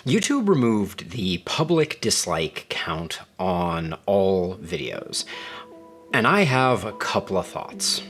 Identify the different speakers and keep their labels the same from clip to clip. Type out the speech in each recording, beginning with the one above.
Speaker 1: YouTube removed the public dislike count on all videos, and I have a couple of thoughts.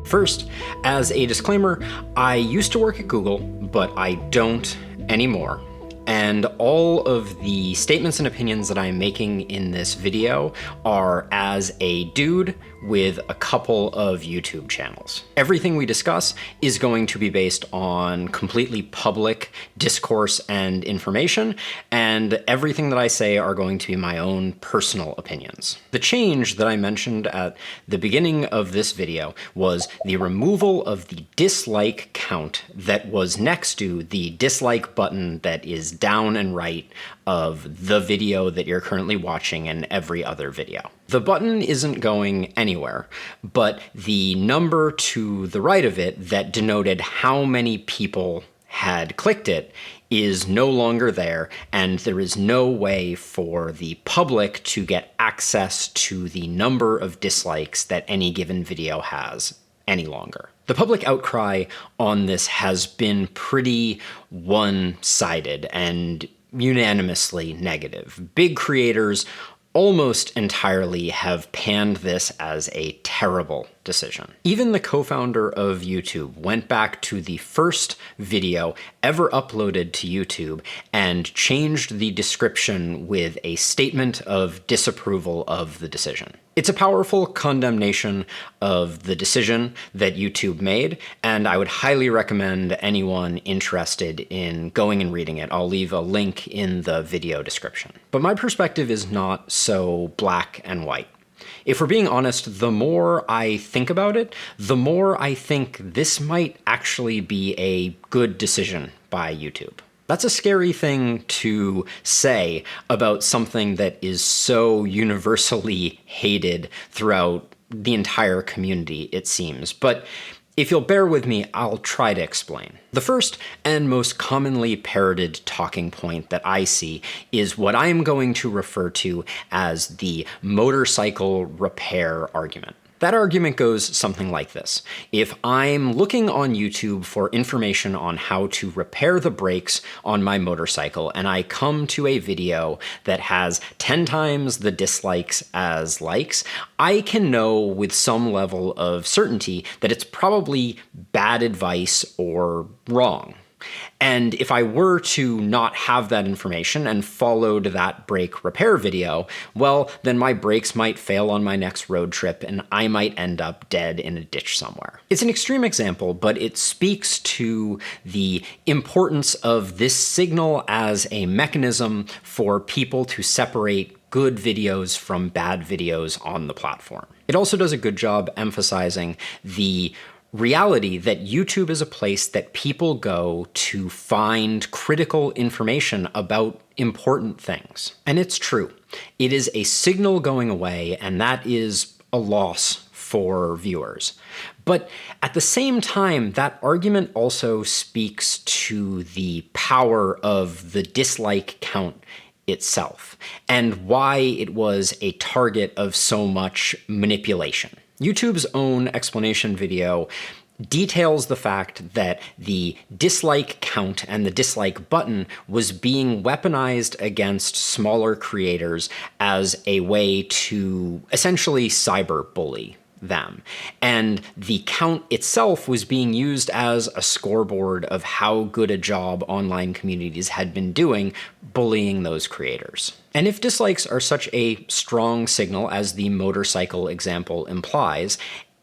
Speaker 1: First, as a disclaimer, I used to work at Google, but I don't anymore. And all of the statements and opinions that I'm making in this video are as a dude with a couple of YouTube channels. Everything we discuss is going to be based on completely public discourse and information, and everything that I say are going to be my own personal opinions. The change that I mentioned at the beginning of this video was the removal of the dislike count that was next to the dislike button that is down and right of the video that you're currently watching and every other video. The button isn't going anywhere, but the number to the right of it that denoted how many people had clicked it is no longer there, and there is no way for the public to get access to the number of dislikes that any given video has any longer. The public outcry on this has been pretty one-sided and unanimously negative. Big creators almost entirely have panned this as a terrible decision. Even the co-founder of YouTube went back to the first video ever uploaded to YouTube and changed the description with a statement of disapproval of the decision. It's a powerful condemnation of the decision that YouTube made, and I would highly recommend anyone interested in going and reading it. I'll leave a link in the video description. But my perspective is not so black and white. If we're being honest, the more I think about it, the more I think this might actually be a good decision by YouTube. That's a scary thing to say about something that is so universally hated throughout the entire community, it seems. But if you'll bear with me, I'll try to explain. The first and most commonly parroted talking point that I see is what I'm going to refer to as the motorcycle repair argument. That argument goes something like this. If I'm looking on YouTube for information on how to repair the brakes on my motorcycle, and I come to a video that has 10 times the dislikes as likes, I can know with some level of certainty that it's probably bad advice or wrong. And if I were to not have that information and followed that brake repair video, well, then my brakes might fail on my next road trip and I might end up dead in a ditch somewhere. It's an extreme example, but it speaks to the importance of this signal as a mechanism for people to separate good videos from bad videos on the platform. It also does a good job emphasizing the reality that YouTube is a place that people go to find critical information about important things. And it's true. It is a signal going away, and that is a loss for viewers. But at the same time, that argument also speaks to the power of the dislike count itself and why it was a target of so much manipulation. YouTube's own explanation video details the fact that the dislike count and the dislike button was being weaponized against smaller creators as a way to essentially cyberbully them. And the count itself was being used as a scoreboard of how good a job online communities had been doing bullying those creators. And if dislikes are such a strong signal as the motorcycle example implies,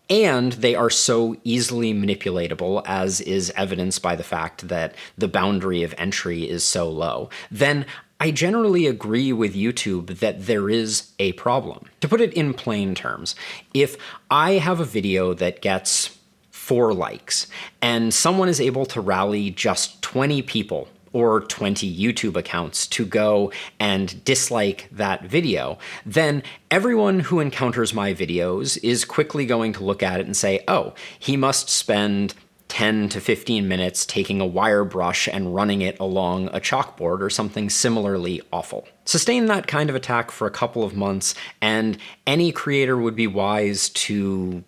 Speaker 1: and they are so easily manipulatable, as is evidenced by the fact that the boundary of entry is so low, then I generally agree with YouTube that there is a problem. To put it in plain terms, if I have a video that gets 4 likes and someone is able to rally just 20 people or 20 YouTube accounts to go and dislike that video, then everyone who encounters my videos is quickly going to look at it and say, oh, he must spend 10 to 15 minutes taking a wire brush and running it along a chalkboard or something similarly awful. Sustain that kind of attack for a couple of months, and any creator would be wise to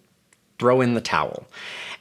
Speaker 1: throw in the towel.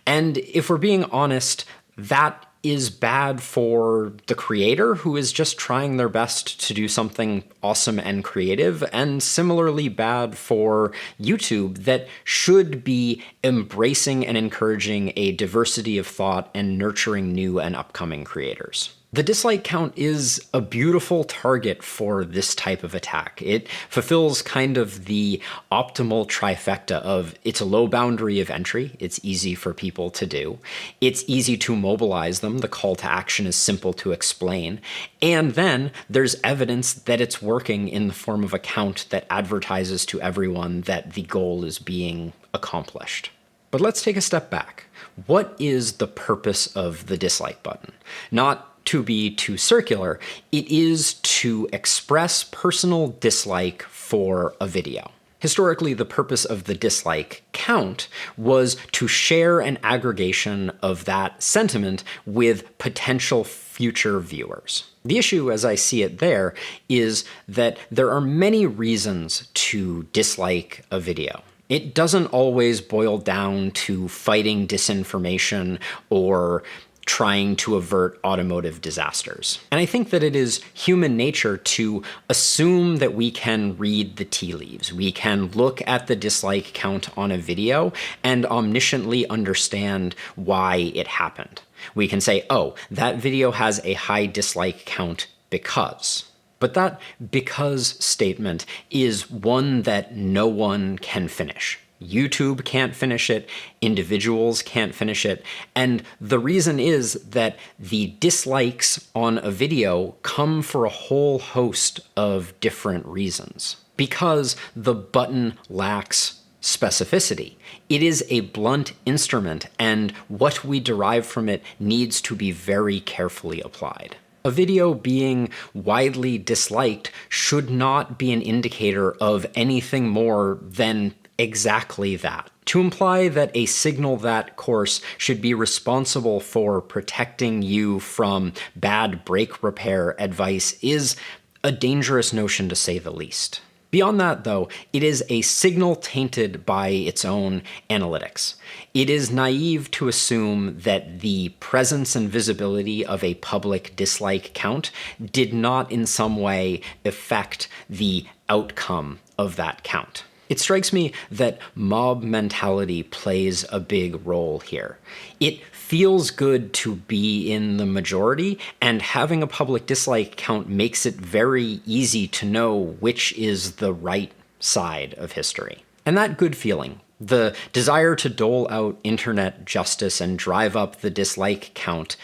Speaker 1: And if we're being honest, that is bad for the creator who is just trying their best to do something awesome and creative, and similarly bad for YouTube that should be embracing and encouraging a diversity of thought and nurturing new and upcoming creators. The dislike count is a beautiful target for this type of attack. It fulfills kind of the optimal trifecta of it's a low boundary of entry, it's easy for people to do, it's easy to mobilize them, the call to action is simple to explain, and then there's evidence that it's working in the form of a count that advertises to everyone that the goal is being accomplished. But let's take a step back. What is the purpose of the dislike button? Not to be too circular, it is to express personal dislike for a video. Historically, the purpose of the dislike count was to share an aggregation of that sentiment with potential future viewers. The issue, as I see it there, is that there are many reasons to dislike a video. It doesn't always boil down to fighting disinformation or trying to avert automotive disasters. And I think that it is human nature to assume that we can read the tea leaves. We can look at the dislike count on a video and omnisciently understand why it happened. We can say, oh, that video has a high dislike count because. But that because statement is one that no one can finish. YouTube can't finish it, individuals can't finish it, and the reason is that the dislikes on a video come for a whole host of different reasons. Because the button lacks specificity. It is a blunt instrument, and what we derive from it needs to be very carefully applied. A video being widely disliked should not be an indicator of anything more than exactly that. To imply that a signal that course should be responsible for protecting you from bad brake repair advice is a dangerous notion to say the least. Beyond that, though, it is a signal tainted by its own analytics. It is naive to assume that the presence and visibility of a public dislike count did not in some way affect the outcome of that count. It strikes me that mob mentality plays a big role here. It feels good to be in the majority, and having a public dislike count makes it very easy to know which is the right side of history. And that good feeling, the desire to dole out internet justice and drive up the dislike count,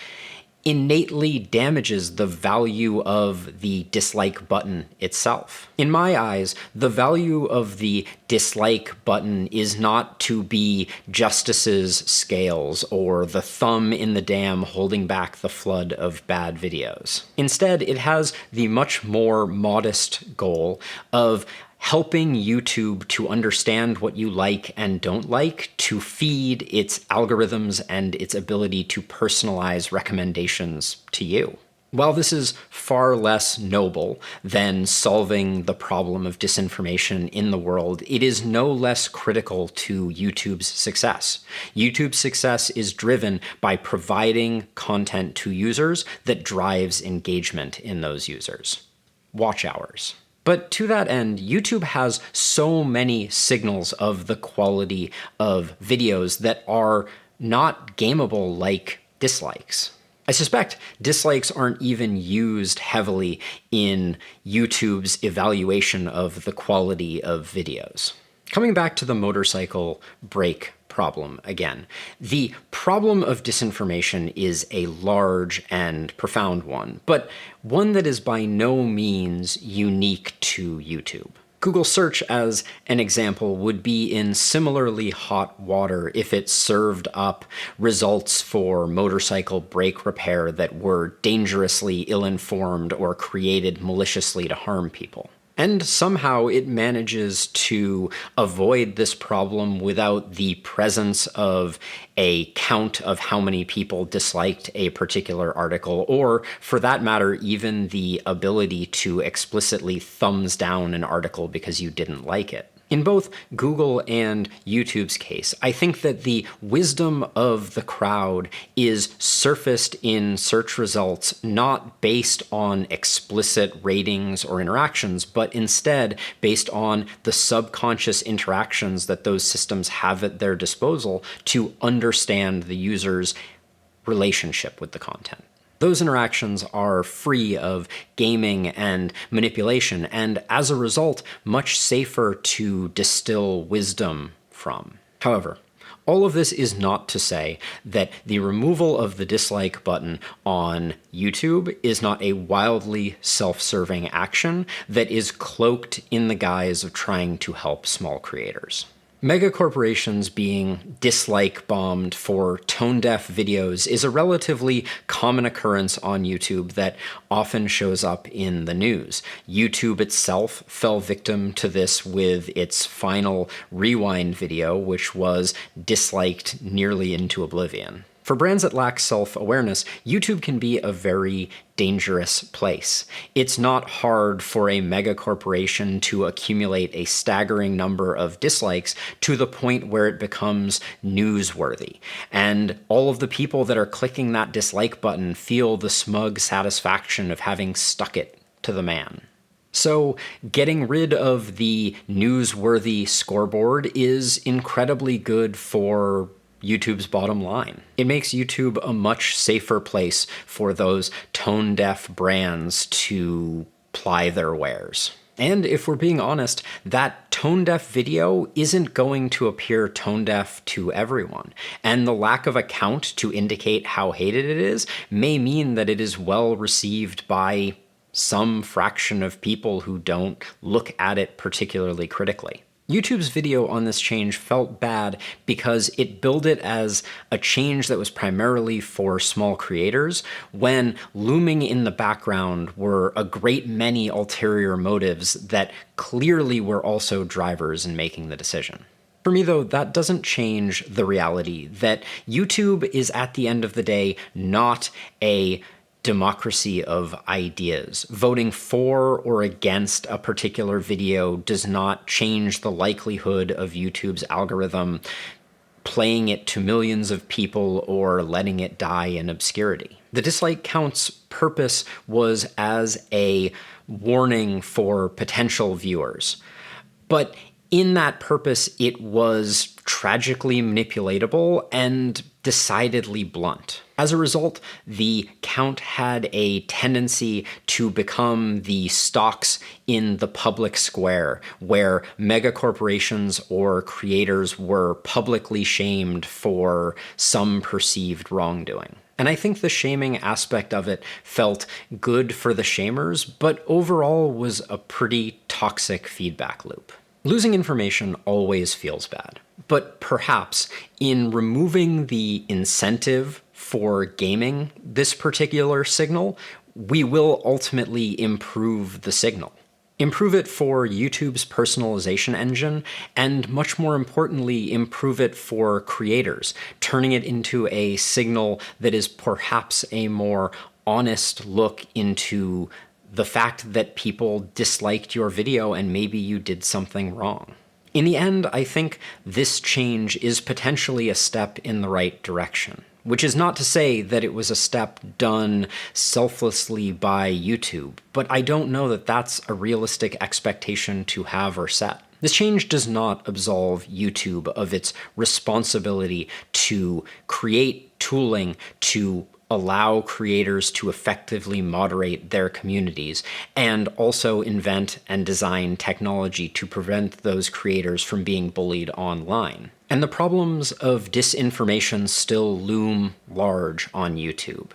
Speaker 1: innately damages the value of the dislike button itself. In my eyes, the value of the dislike button is not to be justice's scales or the thumb in the dam holding back the flood of bad videos. Instead, it has the much more modest goal of helping YouTube to understand what you like and don't like, to feed its algorithms and its ability to personalize recommendations to you. While this is far less noble than solving the problem of disinformation in the world, it is no less critical to YouTube's success. YouTube's success is driven by providing content to users that drives engagement in those users. Watch hours. But to that end, YouTube has so many signals of the quality of videos that are not gameable like dislikes. I suspect dislikes aren't even used heavily in YouTube's evaluation of the quality of videos. Coming back to the motorcycle brake problem again. The problem of disinformation is a large and profound one, but one that is by no means unique to YouTube. Google search, as an example, would be in similarly hot water if it served up results for motorcycle brake repair that were dangerously ill-informed or created maliciously to harm people. And somehow it manages to avoid this problem without the presence of a count of how many people disliked a particular article, or for that matter, even the ability to explicitly thumbs down an article because you didn't like it. In both Google and YouTube's case, I think that the wisdom of the crowd is surfaced in search results not based on explicit ratings or interactions, but instead based on the subconscious interactions that those systems have at their disposal to understand the user's relationship with the content. Those interactions are free of gaming and manipulation, and as a result, much safer to distill wisdom from. However, all of this is not to say that the removal of the dislike button on YouTube is not a wildly self-serving action that is cloaked in the guise of trying to help small creators. Megacorporations being dislike bombed for tone-deaf videos is a relatively common occurrence on YouTube that often shows up in the news. YouTube itself fell victim to this with its final rewind video, which was disliked nearly into oblivion. For brands that lack self-awareness, YouTube can be a very dangerous place. It's not hard for a mega corporation to accumulate a staggering number of dislikes to the point where it becomes newsworthy. And all of the people that are clicking that dislike button feel the smug satisfaction of having stuck it to the man. So getting rid of the newsworthy scoreboard is incredibly good for YouTube's bottom line. It makes YouTube a much safer place for those tone-deaf brands to ply their wares. And if we're being honest, that tone-deaf video isn't going to appear tone-deaf to everyone. And the lack of a count to indicate how hated it is may mean that it is well received by some fraction of people who don't look at it particularly critically. YouTube's video on this change felt bad because it billed it as a change that was primarily for small creators, when looming in the background were a great many ulterior motives that clearly were also drivers in making the decision. For me, though, that doesn't change the reality that YouTube is, at the end of the day, not a democracy of ideas. Voting for or against a particular video does not change the likelihood of YouTube's algorithm playing it to millions of people or letting it die in obscurity. The dislike count's purpose was as a warning for potential viewers, but in that purpose, it was tragically manipulatable and decidedly blunt. As a result, the count had a tendency to become the stocks in the public square, where megacorporations or creators were publicly shamed for some perceived wrongdoing. And I think the shaming aspect of it felt good for the shamers, but overall was a pretty toxic feedback loop. Losing information always feels bad, but perhaps in removing the incentive for gaming this particular signal, we will ultimately improve the signal. Improve it for YouTube's personalization engine, and much more importantly, improve it for creators, turning it into a signal that is perhaps a more honest look into the fact that people disliked your video and maybe you did something wrong. In the end, I think this change is potentially a step in the right direction, which is not to say that it was a step done selflessly by YouTube, but I don't know that that's a realistic expectation to have or set. This change does not absolve YouTube of its responsibility to create tooling to allow creators to effectively moderate their communities, and also invent and design technology to prevent those creators from being bullied online. And the problems of disinformation still loom large on YouTube.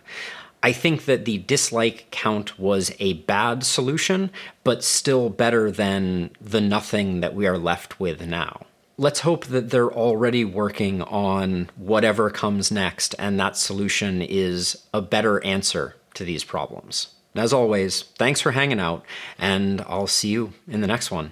Speaker 1: I think that the dislike count was a bad solution, but still better than the nothing that we are left with now. Let's hope that they're already working on whatever comes next, and that solution is a better answer to these problems. As always, thanks for hanging out, and I'll see you in the next one.